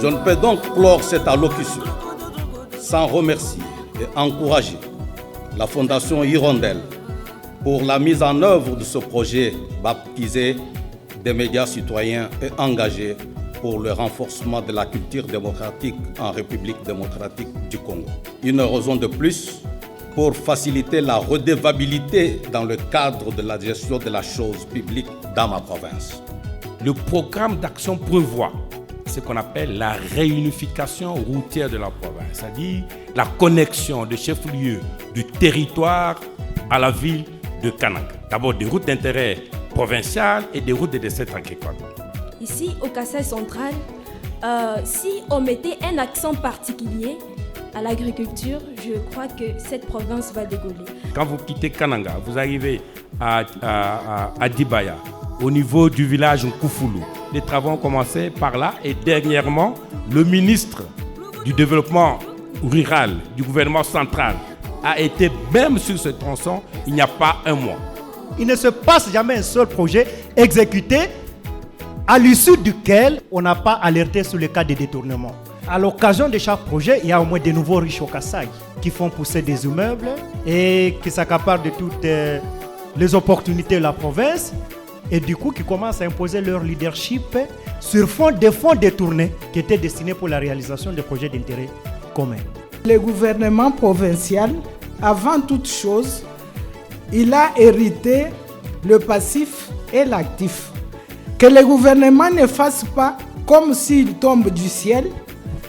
Je ne peux donc clore cette allocution sans remercier et encourager la Fondation Hirondelle pour la mise en œuvre de ce projet baptisé des médias citoyens et engagés pour le renforcement de la culture démocratique en République démocratique du Congo. Une raison de plus pour faciliter la redevabilité dans le cadre de la gestion de la chose publique dans ma province. Le programme d'action prévoit ce qu'on appelle la réunification routière de la province, c'est-à-dire la connexion des chefs-lieux du territoire à la ville de Kananga. D'abord des routes d'intérêt provincial et des routes de dessert agricole. Ici, au Kasaï central, si on mettait un accent particulier à l'agriculture, je crois que cette province va décoller. Quand vous quittez Kananga, vous arrivez à Dibaya, au niveau du village Nkoufoulou. Les travaux ont commencé par là et dernièrement, le ministre du développement rural du gouvernement central a été même sur ce tronçon il n'y a pas un mois. Il ne se passe jamais un seul projet exécuté à l'issue duquel on n'a pas alerté sur le cas de détournement. À l'occasion de chaque projet, il y a au moins de nouveaux riches au Kasaï qui font pousser des immeubles et qui s'accaparent de toutes les opportunités de la province et du coup qui commencent à imposer leur leadership sur des fonds détournés qui étaient destinés pour la réalisation de projets d'intérêt commun. Le gouvernement provincial, avant toute chose, il a hérité le passif et l'actif. Que le gouvernement ne fasse pas comme s'il tombe du ciel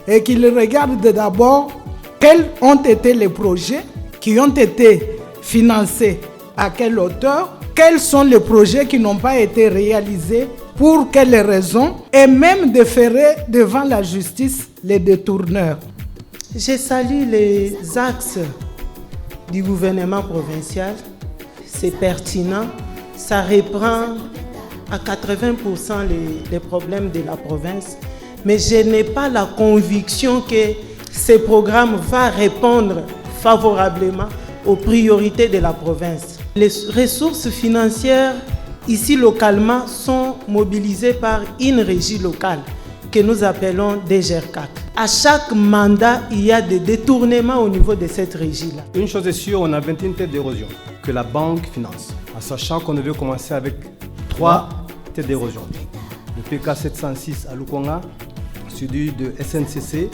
et qu'il regarde d'abord quels ont été les projets qui ont été financés à quelle hauteur, quels sont les projets qui n'ont pas été réalisés, pour quelles raisons, et même de ferrer devant la justice les détourneurs. Je salue les axes du gouvernement provincial. C'est pertinent. Ça reprend à 80% les problèmes de la province. Mais je n'ai pas la conviction que ce programme va répondre favorablement aux priorités de la province. Les ressources financières ici localement sont mobilisées par une régie locale que nous appelons DGRCAC. À chaque mandat, il y a des détournements au niveau de cette régie-là. Une chose est sûre, on a 21 têtes d'érosion que la banque finance, en sachant qu'on devait commencer avec 3 têtes d'érosion. Le PK 706 à Lukonga, celui de SNCC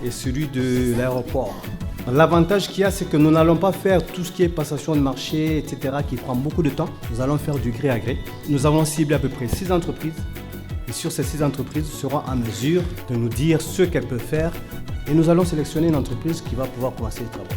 et celui de l'aéroport. L'avantage qu'il y a, c'est que nous n'allons pas faire tout ce qui est passation de marché, etc., qui prend beaucoup de temps. Nous allons faire du gré à gré. Nous avons ciblé à peu près 6 entreprises. Et sur ces 6 entreprises, seront en mesure de nous dire ce qu'elles peuvent faire. Et nous allons sélectionner une entreprise qui va pouvoir commencer les travaux.